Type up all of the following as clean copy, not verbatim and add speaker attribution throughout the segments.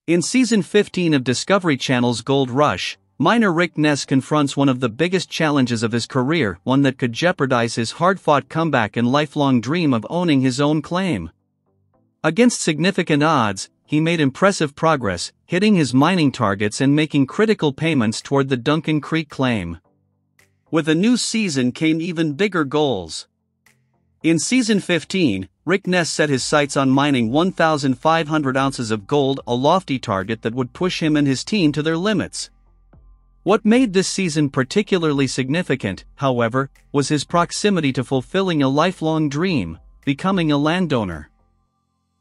Speaker 1: In Season 15 of Discovery Channel's Gold Rush, miner Rick Ness confronts one of the biggest challenges of his career, one that could jeopardize his hard-fought comeback and lifelong dream of owning his own claim. Against significant odds, he made impressive progress, hitting his mining targets and making critical payments toward the Duncan Creek claim. With a new season came even bigger goals. In Season 15, Rick Ness set his sights on mining 1,500 ounces of gold, a lofty target that would push him and his team to their limits. What made this season particularly significant, however, was his proximity to fulfilling a lifelong dream, becoming a landowner.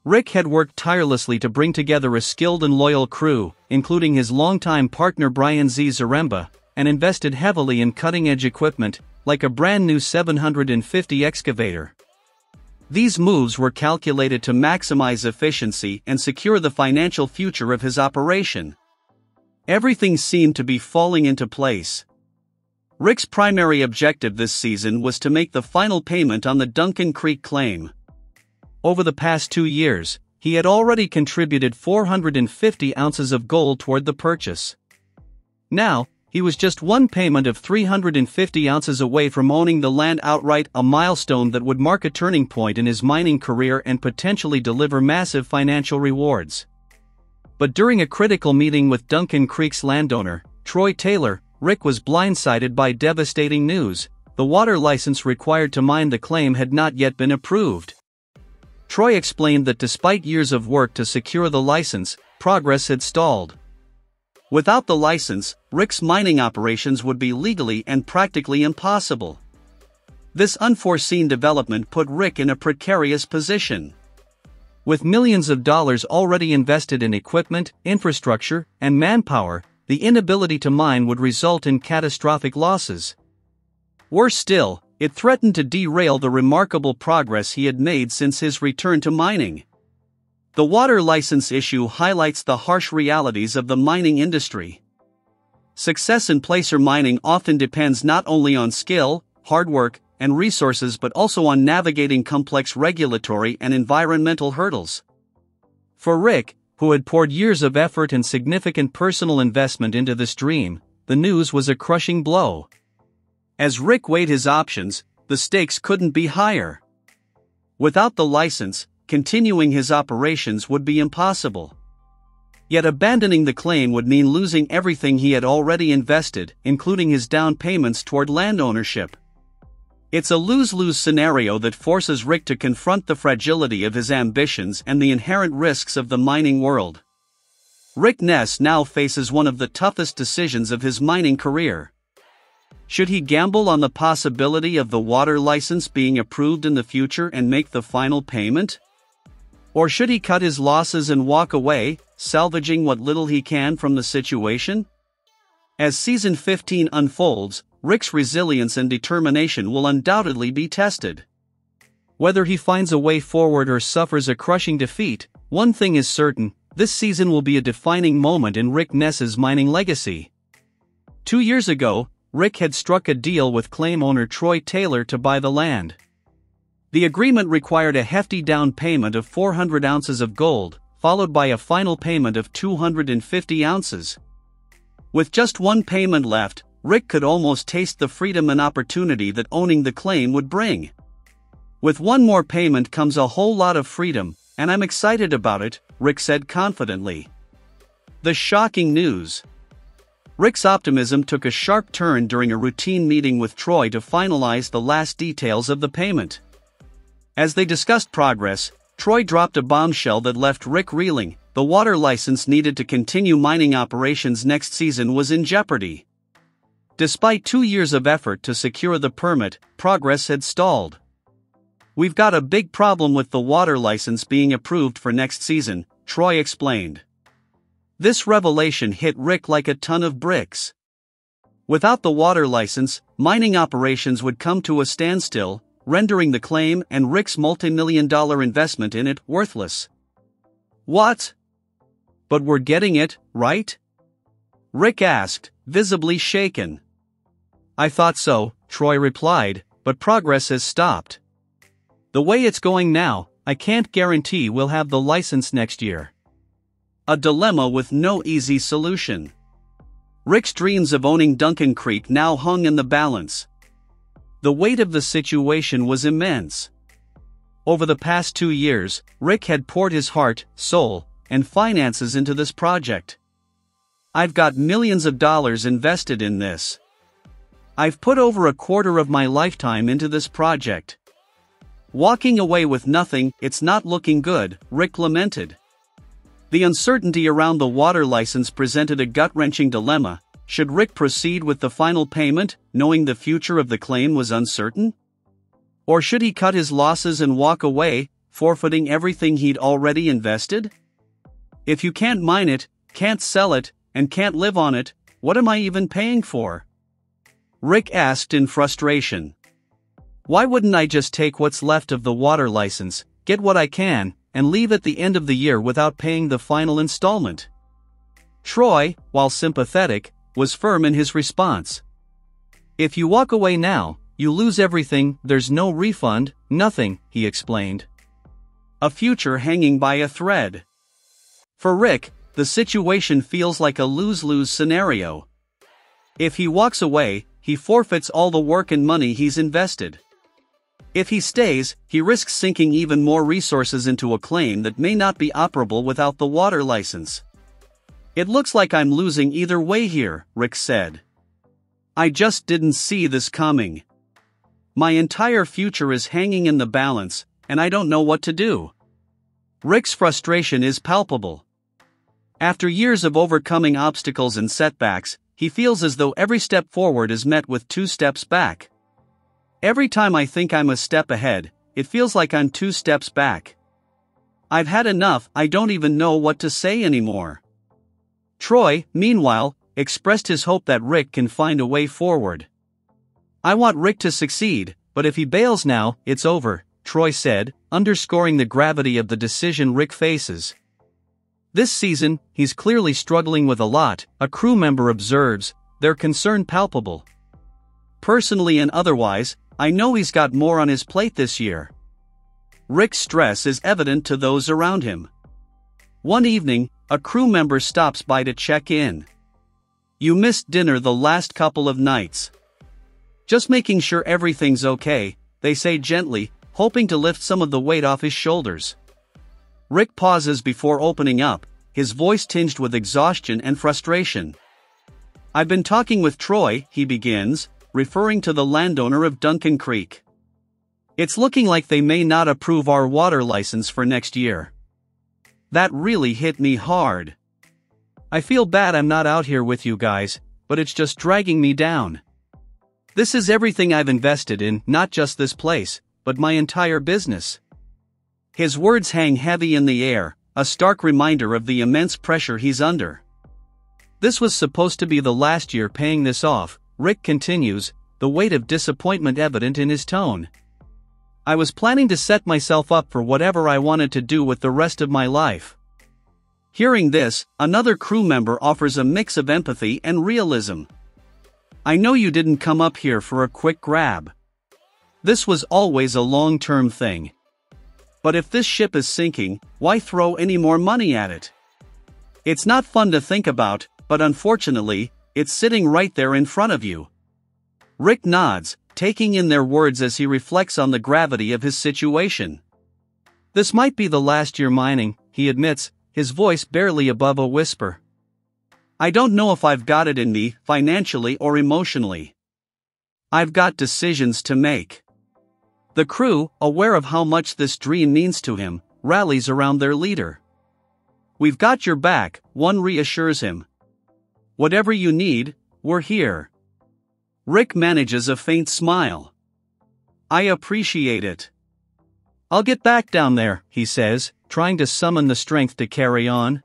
Speaker 1: Rick had worked tirelessly to bring together a skilled and loyal crew, including his longtime partner Brian Z. Zaremba, and invested heavily in cutting-edge equipment, like a brand-new 750 excavator. These moves were calculated to maximize efficiency and secure the financial future of his operation. Everything seemed to be falling into place. Rick's primary objective this season was to make the final payment on the Duncan Creek claim. Over the past 2 years, he had already contributed 450 ounces of gold toward the purchase. Now, he was just one payment of 350 ounces away from owning the land outright, a milestone that would mark a turning point in his mining career and potentially deliver massive financial rewards. But during a critical meeting with Duncan Creek's landowner, Troy Taylor, Rick was blindsided by devastating news. The water license required to mine the claim had not yet been approved. Troy explained that despite years of work to secure the license, progress had stalled. Without the license, Rick's mining operations would be legally and practically impossible. This unforeseen development put Rick in a precarious position. With millions of dollars already invested in equipment, infrastructure, and manpower, the inability to mine would result in catastrophic losses. Worse still, it threatened to derail the remarkable progress he had made since his return to mining. The water license issue highlights the harsh realities of the mining industry. Success in placer mining often depends not only on skill, hard work, and resources but also on navigating complex regulatory and environmental hurdles. For Rick, who had poured years of effort and significant personal investment into this dream, the news was a crushing blow. As Rick weighed his options, the stakes couldn't be higher. Without the license, continuing his operations would be impossible. Yet abandoning the claim would mean losing everything he had already invested, including his down payments toward land ownership. It's a lose-lose scenario that forces Rick to confront the fragility of his ambitions and the inherent risks of the mining world. Rick Ness now faces one of the toughest decisions of his mining career. Should he gamble on the possibility of the water license being approved in the future and make the final payment? Or should he cut his losses and walk away, salvaging what little he can from the situation? As Season 15 unfolds, Rick's resilience and determination will undoubtedly be tested. Whether he finds a way forward or suffers a crushing defeat, one thing is certain: this season will be a defining moment in Rick Ness's mining legacy. 2 years ago, Rick had struck a deal with claim owner Troy Taylor to buy the land. The agreement required a hefty down payment of 400 ounces of gold, followed by a final payment of 250 ounces. With just one payment left, Rick could almost taste the freedom and opportunity that owning the claim would bring. With one more payment comes a whole lot of freedom, and I'm excited about it, Rick said confidently. The shocking news. Rick's optimism took a sharp turn during a routine meeting with Troy to finalize the last details of the payment. As they discussed progress, Troy dropped a bombshell that left Rick reeling. The water license needed to continue mining operations next season was in jeopardy. Despite 2 years of effort to secure the permit, progress had stalled. "We've got a big problem with the water license being approved for next season," Troy explained. This revelation hit Rick like a ton of bricks. Without the water license, mining operations would come to a standstill, rendering the claim and Rick's multi-million-dollar investment in it worthless. "What? But we're getting it, right?" Rick asked, visibly shaken. "I thought so," Troy replied, "but progress has stopped. The way it's going now, I can't guarantee we'll have the license next year." A dilemma with no easy solution. Rick's dreams of owning Duncan Creek now hung in the balance. The weight of the situation was immense. Over the past 2 years, Rick had poured his heart, soul, and finances into this project. "I've got millions of dollars invested in this. I've put over a quarter of my lifetime into this project. Walking away with nothing, it's not looking good," Rick lamented. The uncertainty around the water license presented a gut-wrenching dilemma. Should Rick proceed with the final payment, knowing the future of the claim was uncertain? Or should he cut his losses and walk away, forfeiting everything he'd already invested? If you can't mine it, can't sell it, and can't live on it, what am I even paying for? Rick asked in frustration. Why wouldn't I just take what's left of the water license, get what I can, and leave at the end of the year without paying the final installment? Troy, while sympathetic, was firm in his response. "If you walk away now, you lose everything, there's no refund, nothing," he explained. A future hanging by a thread. For Rick, the situation feels like a lose-lose scenario. If he walks away, he forfeits all the work and money he's invested. If he stays, he risks sinking even more resources into a claim that may not be operable without the water license. "It looks like I'm losing either way here," Rick said. "I just didn't see this coming. My entire future is hanging in the balance, and I don't know what to do." Rick's frustration is palpable. After years of overcoming obstacles and setbacks, he feels as though every step forward is met with 2 steps back. "Every time I think I'm a step ahead, it feels like I'm 2 steps back. I've had enough, I don't even know what to say anymore." Troy, meanwhile, expressed his hope that Rick can find a way forward. "I want Rick to succeed, but if he bails now, it's over," Troy said, underscoring the gravity of the decision Rick faces. "This season, he's clearly struggling with a lot," a crew member observes, their concern palpable. "Personally and otherwise, I know he's got more on his plate this year." Rick's stress is evident to those around him. One evening, a crew member stops by to check in. "You missed dinner the last couple of nights. Just making sure everything's okay," they say gently, hoping to lift some of the weight off his shoulders. Rick pauses before opening up, his voice tinged with exhaustion and frustration. "I've been talking with Troy," he begins, referring to the landowner of Duncan Creek. "It's looking like they may not approve our water license for next year. That really hit me hard. I feel bad I'm not out here with you guys, but it's just dragging me down. This is everything I've invested in, not just this place, but my entire business." His words hang heavy in the air, a stark reminder of the immense pressure he's under. "This was supposed to be the last year paying this off," Rick continues, the weight of disappointment evident in his tone. "I was planning to set myself up for whatever I wanted to do with the rest of my life." Hearing this, another crew member offers a mix of empathy and realism. "I know you didn't come up here for a quick grab. This was always a long-term thing. But if this ship is sinking, why throw any more money at it? It's not fun to think about, but unfortunately, it's sitting right there in front of you." Rick nods, taking in their words as he reflects on the gravity of his situation. "This might be the last year mining," he admits, his voice barely above a whisper. "I don't know if I've got it in me, financially or emotionally. I've got decisions to make." The crew, aware of how much this dream means to him, rallies around their leader. "We've got your back," one reassures him. "Whatever you need, we're here." Rick manages a faint smile. "I appreciate it. I'll get back down there," he says, trying to summon the strength to carry on.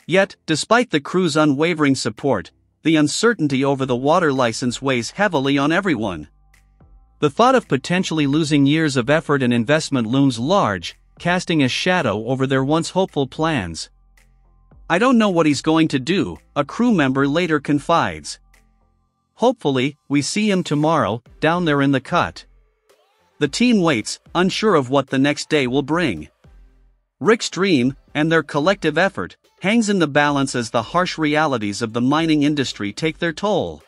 Speaker 1: Yet, despite the crew's unwavering support, the uncertainty over the water license weighs heavily on everyone. The thought of potentially losing years of effort and investment looms large, casting a shadow over their once hopeful plans. "I don't know what he's going to do," a crew member later confides. "Hopefully, we see him tomorrow, down there in the cut." The team waits, unsure of what the next day will bring. Rick's dream, and their collective effort, hangs in the balance as the harsh realities of the mining industry take their toll.